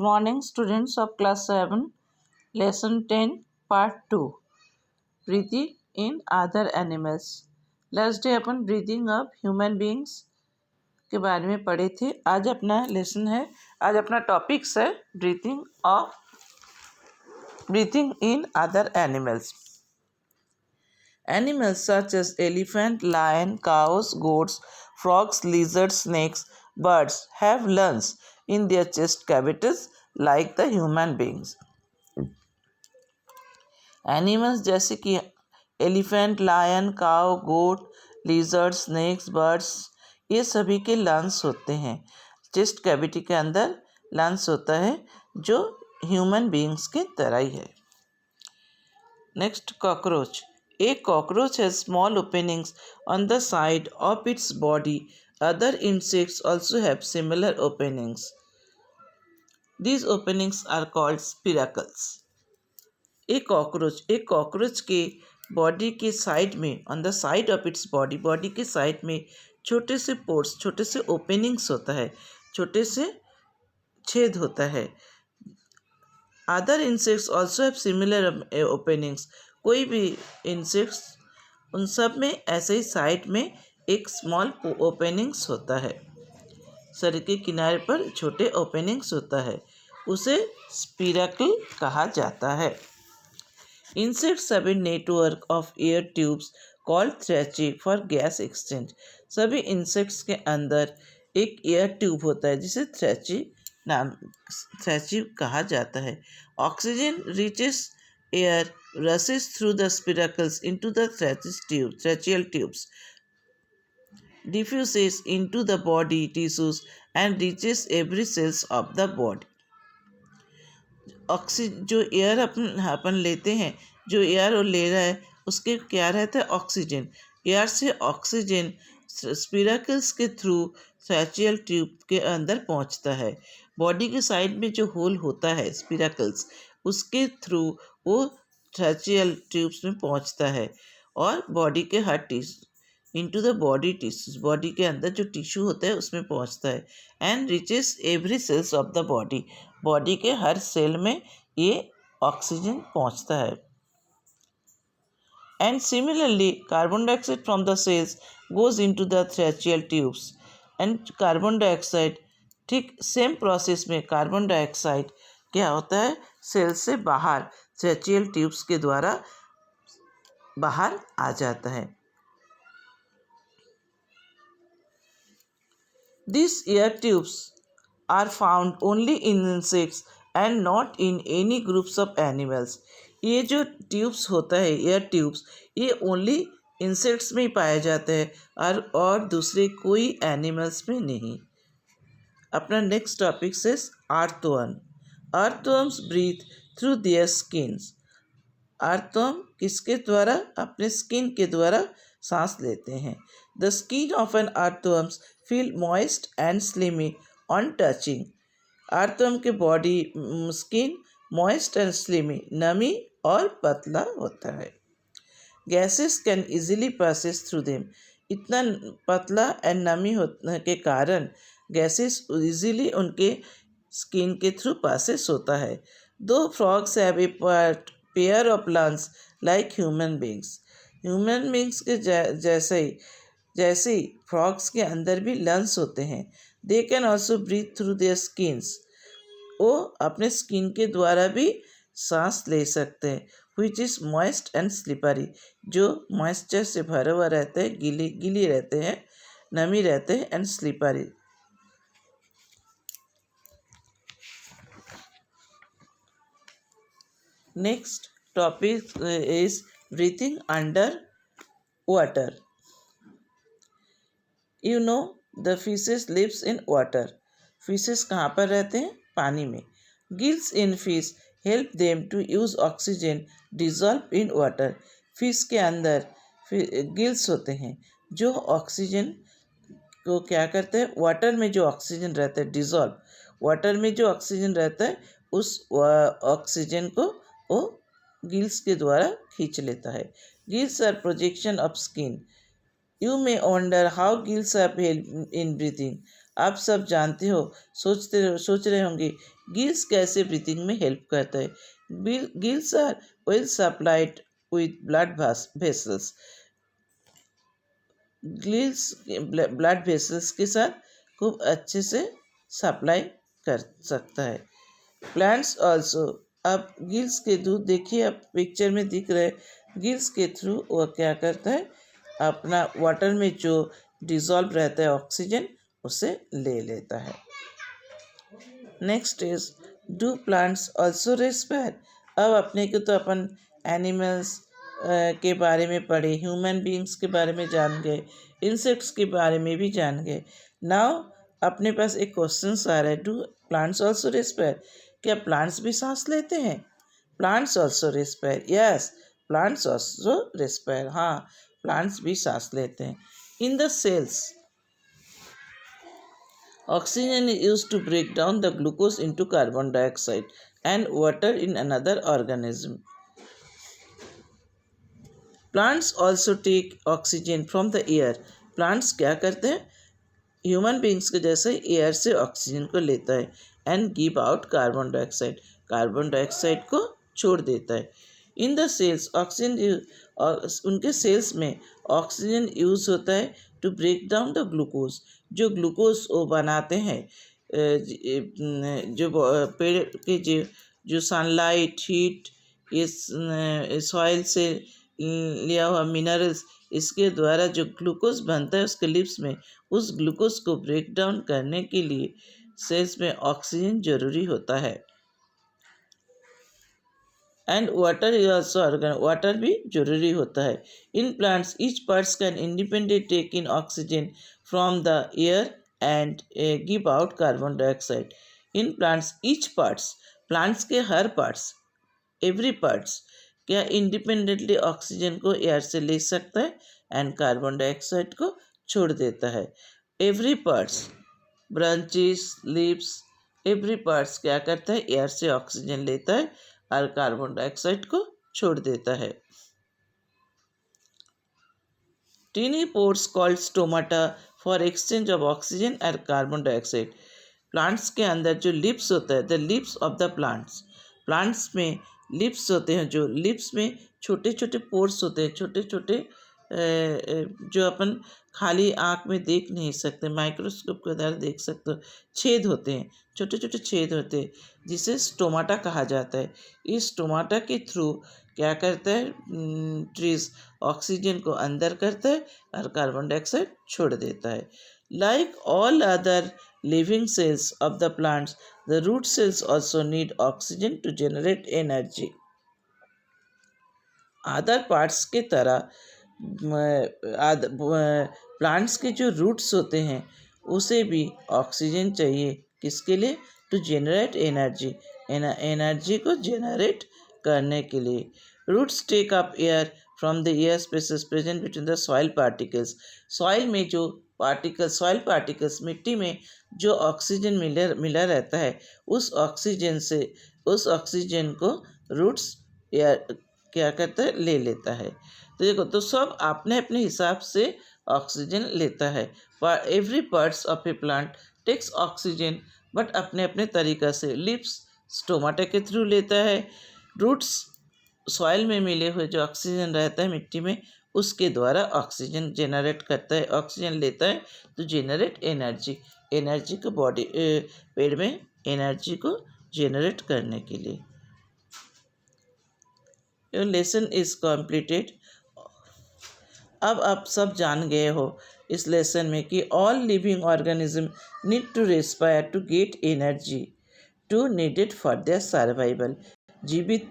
Good morning, students of class 7, lesson 10, part 2. Breathing in other animals. Last day upon breathing of human beings के बारे में पढ़े थे. आज अपना लेसन है, आज अपना टॉपिक्स है breathing in other animals. Animals such as elephant, lion, cows, goats, frogs, lizards, snakes, birds have lungs in their chest cavities like the human beings. Animals जैसे कि एलिफेंट, लायन, काव, गोट, लिजर्ड, स्नेक्स, बर्ड्स, ये सभी के lungs होते हैं. Chest cavity के अंदर लंग्स होता है जो ह्यूमन बीइंग्स की तरह ही है. Next, cockroach. A cockroach has small openings on the side of its body. Other insects also have similar openings. These openings are called spiracles. एक कॉकरोच के बॉडी के साइड में, on the side of its body के side में छोटे से pores, छोटे से ओपनिंग्स होता है, छोटे से छेद होता है. Other insects also have similar openings. कोई भी इंसेक्ट्स, उन सब में ऐसे ही साइड में एक स्मॉल ओपनिंग्स होता है. शरीर के किनारे पर छोटे ओपनिंग्स होता है, उसे स्पिरकल कहा जाता है. Insects have a network of air tubes called tracheae for gas exchange. सभी इंसेक्ट्स के अंदर एक एयर ट्यूब होता है जिसे थ्रेची कहा जाता है. Oxygen reaches air rushes through the spiracles into the tracheal tubes, diffuses into the body tissues and reaches every cells of the body. जो एयर अपन लेते हैं, जो एयर वो ले रहा है उसके क्या रहता है, ऑक्सीजन. एयर से ऑक्सीजन स्पिरकल्स के थ्रू थ्रेचियल ट्यूब के अंदर पहुंचता है. बॉडी के साइड में जो होल होता है स्पिरकल्स, उसके थ्रू वो थ्रेचियल ट्यूब्स में पहुंचता है और बॉडी के हर into the body tissues, body के अंदर जो टिश्यू होता है उसमें पहुंचता है. And reaches every cells of the body. Body के हर सेल में ये ऑक्सीजन पहुंचता है. And similarly carbon dioxide from the cells goes into the tracheal tubes. And carbon dioxide, ठीक सेम प्रोसेस में कार्बन डाइऑक्साइड क्या होता है, सेल से बाहर थ्रेचियल ट्यूब्स के द्वारा बाहर आ जाता है. These air tubes are found only in insects and not in any groups of animals. ये जो ट्यूब्स होता है, एयर ट्यूब्स, ये ओनली इंसेक्ट्स में ही पाया जाता है और दूसरे कोई एनिमल्स में नहीं. अपना नेक्स्ट टॉपिक से earthworm. Earthworms breathe through their skins. Earthworm किसके द्वारा, अपने स्किन के द्वारा सांस लेते हैं. The skin of an earthworms feel moist and slimy on touching. Earthworm के body skin moist and slimy, नमी और पतला होता है. Gases can easily passes through them. इतना पतला एंड नमी होने के कारण गैसेस इजीली उनके स्किन के थ्रू पासेस होता है. दो frogs have a pair of lungs like human beings. Human beings के जैसे ही फ्रॉग्स के अंदर भी लंग्स होते हैं. They can also breathe through their skins. वो अपने स्किन के द्वारा भी सांस ले सकते हैं. Which is moist and slippery. जो मॉइस्चर से भरा हुआ रहता है, गीली रहते हैं, नमी रहते हैं, and slippery. Next topic is breathing under water. You know the fishes lives in water. Fishes कहाँ पर रहते हैं, पानी में. Gills in fish help them to use oxygen dissolve in water. Fish के अंदर गिल्स होते हैं जो ऑक्सीजन को क्या करते हैं, वाटर में जो ऑक्सीजन रहता है, डिजॉल्व, वाटर में जो ऑक्सीजन रहता है उस ऑक्सीजन को वो गिल्स के द्वारा खींच लेता है. Gills are projection of skin. You may wonder how gills are help in breathing. आप सब जानते हो, सोच रहे होंगे गिल्स कैसे ब्रीथिंग में हेल्प करता है। Gills are well supplied with blood vessels. Gills blood vessels के साथ खूब अच्छे से सप्लाई कर सकता है। प्लांट्स ऑल्सो, अब गिल्स के दूध देखिए, आप पिक्चर में दिख रहे गिल्स के थ्रू वह क्या करता है, अपना वाटर में जो डिजॉल्व रहता है ऑक्सीजन उसे ले लेता है। Next is, do plants also respire. अब अपने को तो अपन एनिमल्स के बारे में पढ़े, ह्यूमन बींग्स के बारे में जान गए, इंसेक्ट्स के बारे में भी जान गए। नाउ अपने पास एक क्वेश्चन आ रहा है, डू प्लांट्स ऑल्सो रेस्पायर। क्या प्लांट्स भी सांस लेते हैं? Plants also respire, yes, plants also respire, हाँ, प्लांट्स भी सांस लेते हैं। In the cells, oxygen is used to break down the glucose into carbon dioxide and water in another organism. Plants also take oxygen from the air. Plants क्या करते हैं? Human beings के जैसे एयर से ऑक्सीजन को लेता है and give out carbon dioxide, carbon dioxide को छोड़ देता है। इन द सेल्स, ऑक्सीजन, उनके सेल्स में ऑक्सीजन यूज होता है to break down the glucose, जो ग्लूकोज वो बनाते हैं, जो पेड़ के जो सनलाइट, हीट, इस सॉइल से लिया हुआ मिनरल्स, इसके द्वारा जो ग्लूकोज बनता है उसके लिप्स में, उस ग्लूकोज को ब्रेक डाउन करने के लिए सेल्स में ऑक्सीजन जरूरी होता है। And water is also organ, water भी जरूरी होता है। In plants each parts can independent take in oxygen from the air and give out carbon dioxide. In plants each parts, plants के हर पार्ट्स, एवरी पार्ट्स क्या independently oxygen को air से ले सकता है एंड कार्बन डाइऑक्साइड को छोड़ देता है। Every parts, branches, leaves, every parts क्या करता है, एयर से ऑक्सीजन लेता है और कार्बन डाइऑक्साइड को छोड़ देता है। Tiny pores called stomata for exchange of oxygen और कार्बन डाइऑक्साइड। प्लांट्स के अंदर जो लिप्स होता है, the leaves of the plants, plants में लिप्स होते हैं, जो लिप्स में छोटे छोटे पोर्स होते हैं, छोटे छोटे जो अपन खाली आँख में देख नहीं सकते, माइक्रोस्कोप के द्वारा देख सकते हो, छेद होते हैं, छोटे छोटे छेद होते हैं, जिसे स्टोमाटा कहा जाता है। इस स्टोमाटा के थ्रू क्या करता है, ट्रीज ऑक्सीजन को अंदर करता है और कार्बन डाइऑक्साइड छोड़ देता है। Like all other living cells of the plants, the root cells also need oxygen to generate energy. Other parts के तरह प्लांट्स के जो रूट्स होते हैं उसे भी ऑक्सीजन चाहिए, किसके लिए, टू जेनरेट एनर्जी, एनर्जी को जेनरेट करने के लिए। Roots take up air from the air spaces present between the soil particles. Soil में जो सॉइल पार्टिकल्स, मिट्टी में जो ऑक्सीजन मिला रहता है, उस ऑक्सीजन को रूट्स क्या करता है, ले लेता है। तो देखो, तो सब अपने अपने हिसाब से ऑक्सीजन लेता है। पर every parts of a plant takes oxygen, but अपने अपने तरीक़ा से। लिप्स स्टोमाटा के थ्रू लेता है, रूट्स सॉइल में मिले हुए जो ऑक्सीजन रहता है मिट्टी में, उसके द्वारा ऑक्सीजन जेनरेट करता है, ऑक्सीजन लेता है तो जेनरेट एनर्जी, एनर्जी को बॉडी पेड़ में एनर्जी को जेनरेट करने के लिए। Your lesson is completed. अब आप सब जान गए हो इस लेसन में कि all living organism need to respire to get energy to needed for their survival. जीवित